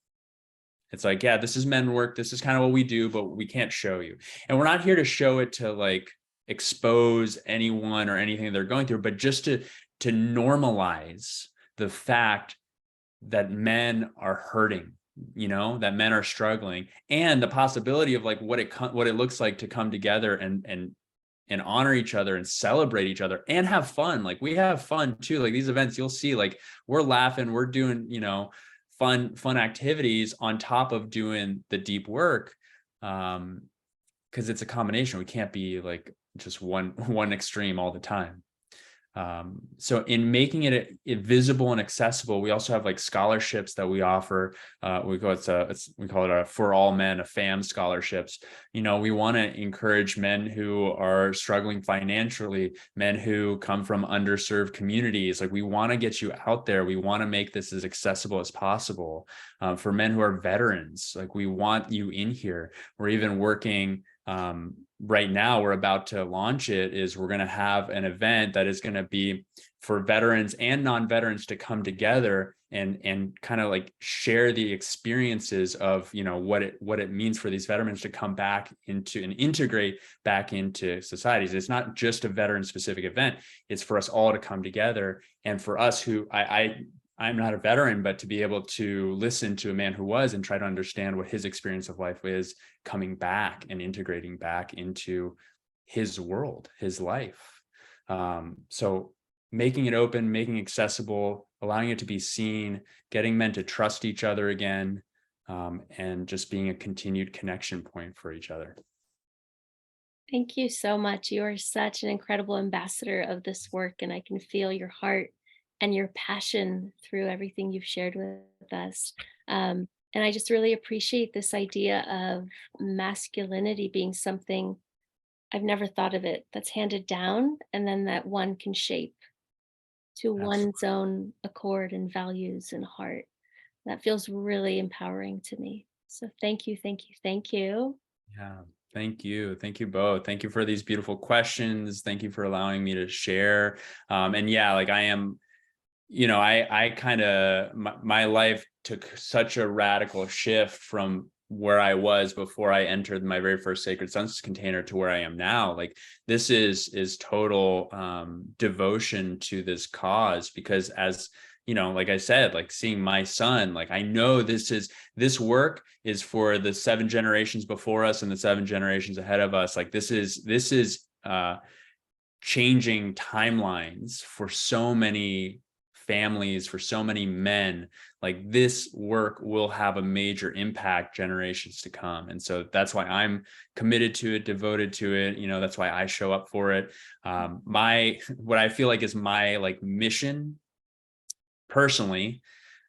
It's like, yeah, this is men work, this is kind of what we do, but we can't show you. And we're not here to show it to like expose anyone or anything they're going through, but just to normalize the fact that men are hurting, that men are struggling, and the possibility of like what it looks like to come together and honor each other and celebrate each other and have fun. Like we have fun too. Like these events, you'll see, like we're laughing, we're doing, fun activities on top of doing the deep work. Because it's a combination. We can't be like just one extreme all the time. So in making it visible and accessible, we also have like scholarships that we offer. We call it a For All Men, a FAM scholarships. We want to encourage men who are struggling financially, men who come from underserved communities. Like we want to get you out there. We want to make this as accessible as possible. For men who are veterans, like we want you in here. We're even working right now we're about to launch it, is we're going to have an event that is going to be for veterans and non-veterans to come together and kind of like share the experiences of, you know, what it means for these veterans to come back into and integrate back into societies. It's not just a veteran specific event. It's for us all to come together. And for us who I'm not a veteran, but to be able to listen to a man who was and try to understand what his experience of life is, coming back and integrating back into his world, his life. So making it open, making it accessible, allowing it to be seen, getting men to trust each other again, and just being a continued connection point for each other. Thank you so much. You are such an incredible ambassador of this work, and I can feel your heart and your passion through everything you've shared with us. And I just really appreciate this idea of masculinity being something I've never thought of it, that's handed down, and then that one can shape to Absolutely. one's own accord and values and heart. That feels really empowering to me. So thank you, thank you, thank you. Yeah. Thank you. Thank you both. Thank you for these beautiful questions. Thank you for allowing me to share. And yeah, like I am, you know, I kind of, my life took such a radical shift from where I was before I entered my very first Sacred Sons container to where I am now. Like this is total devotion to this cause, because as you know, like I said, like seeing my son, like I know this work is for the 7 generations before us and the 7 generations ahead of us. Like this is changing timelines for so many families, for so many men. Like this work will have a major impact generations to come. And so that's why I'm committed to it, devoted to it. You know, that's why I show up for it. What I feel like is my like mission personally,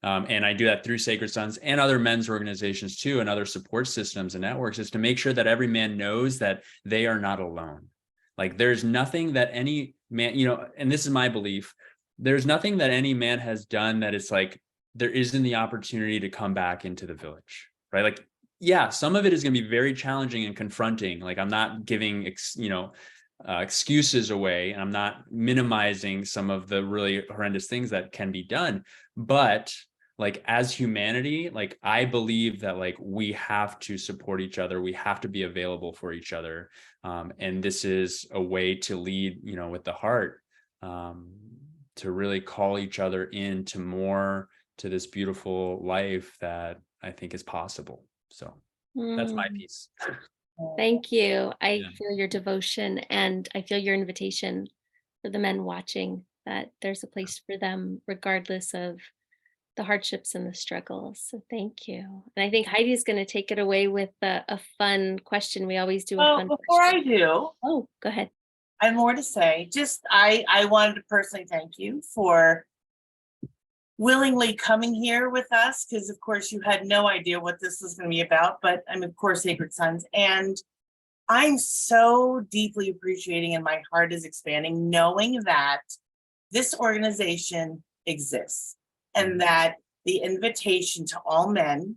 and I do that through Sacred Sons and other men's organizations too, and other support systems and networks, is to make sure that every man knows that they are not alone. Like there's nothing that any man, you know, and this is my belief, there's nothing that any man has done that it's like there isn't the opportunity to come back into the village, right? Like, yeah, some of it is going to be very challenging and confronting. Like I'm not giving, excuses away, and I'm not minimizing some of the really horrendous things that can be done. But like as humanity, like I believe that like we have to support each other. We have to be available for each other. And this is a way to lead, you know, with the heart, to really call each other into more to this beautiful life that I think is possible. So that's my Mm, piece. thank you. I Yeah. feel your devotion, and I feel your invitation for the men watching, that there's a place for them regardless of the hardships and the struggles. So thank you. And I think Heidi's going to take it away with a fun question. We always do a Well, fun before question. I do, Oh, go ahead. I have more to say. Just I wanted to personally thank you for willingly coming here with us, because of course you had no idea what this was going to be about, but I'm of course Sacred Sons, and I'm so deeply appreciating, and my heart is expanding knowing that this organization exists, and that the invitation to all men,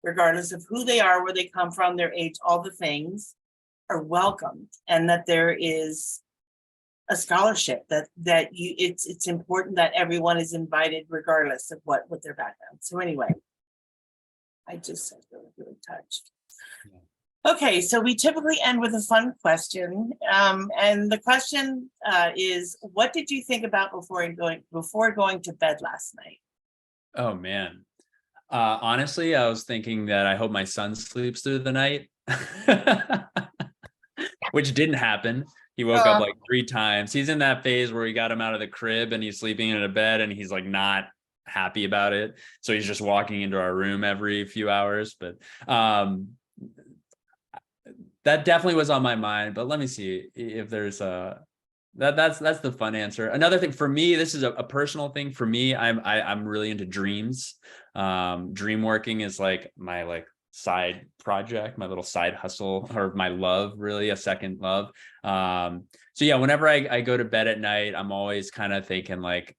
regardless of who they are, where they come from, their age, all the things, are welcomed, and that there is a scholarship that you it's important that everyone is invited regardless of what their background. So anyway, I just really touched. Okay, so we typically end with a fun question, and the question is, what did you think about before going to bed last night? Oh man. Honestly, I was thinking that I hope my son sleeps through the night, which didn't happen. He woke up like 3 times. He's in that phase where we got him out of the crib and he's sleeping in a bed and he's like not happy about it. So he's just walking into our room every few hours. But that definitely was on my mind. But let me see if there's that's the fun answer. Another thing for me, this is a personal thing for me. I'm really into dreams. Dream working is like my like side project, my little side hustle, or my love, really a second love. So yeah, whenever I go to bed at night, I'm always kind of thinking like,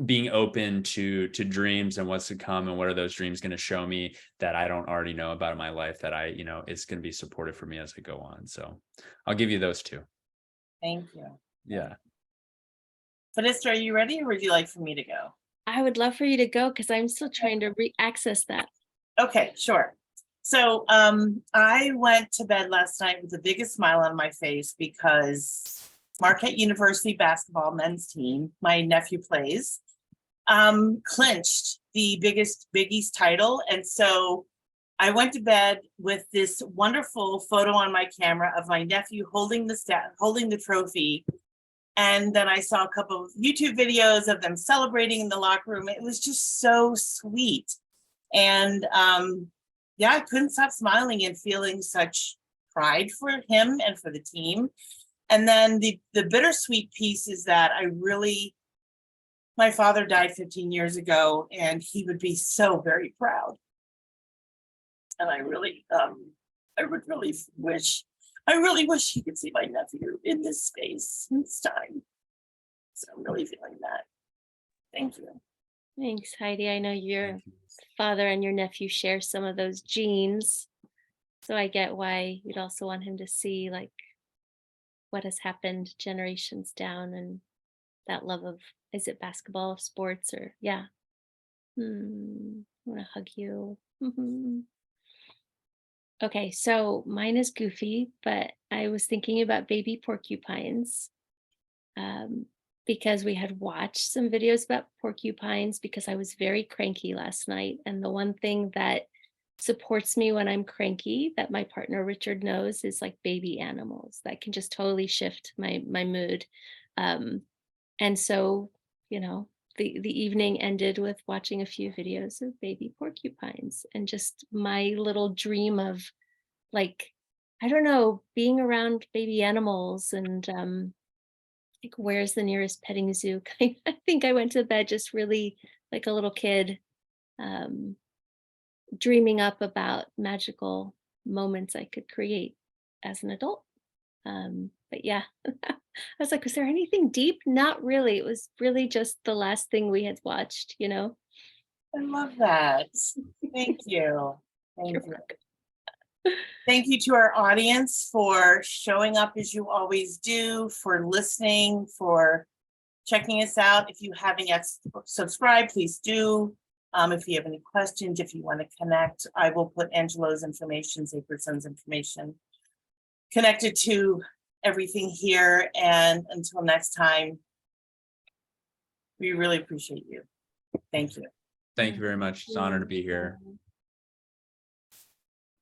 being open to dreams and what's to come, and what are those dreams going to show me that I don't already know about in my life, that I, it's going to be supportive for me as I go on. So I'll give you those two. Thank you. Yeah. Vanessa, are you ready, or would you like for me to go? I would love for you to go because I'm still trying to access that. Okay, sure. So I went to bed last night with the biggest smile on my face because Marquette University basketball men's team, my nephew plays, clinched the biggest Big East title. And so I went to bed with this wonderful photo on my camera of my nephew holding the trophy. And then I saw a couple of YouTube videos of them celebrating in the locker room. It was just so sweet. And yeah, I couldn't stop smiling and feeling such pride for him and for the team. And then the bittersweet piece is that my father died 15 years ago, and he would be so very proud. And I really wish he could see my nephew in this space, in this time. So I'm really feeling that. Thank you. Thanks, Heidi. I know your father and your nephew share some of those genes. So I get why you'd also want him to see like what has happened generations down, and that love of, is it basketball, of sports, or yeah. I want to hug you. Okay, so mine is goofy, but I was thinking about baby porcupines because we had watched some videos about porcupines because I was very cranky last night. And the one thing that supports me when I'm cranky, that my partner Richard knows, is like baby animals that can just totally shift my mood. And so, the evening ended with watching a few videos of baby porcupines, and just my little dream of, like, I don't know, being around baby animals and like, where's the nearest petting zoo? I think I went to bed just really like a little kid, dreaming up about magical moments I could create as an adult. But yeah, I was like, was there anything deep? Not really. It was really just the last thing we had watched, I love that. Thank you. Thank you. Thank you to our audience for showing up as you always do, for listening, for checking us out. If you haven't yet subscribed, please do. If you have any questions, if you want to connect, I will put Angelo's information, Sacred Son's information, connected to everything here. And until next time, we really appreciate you. Thank you. Thank you very much. It's an honor to be here.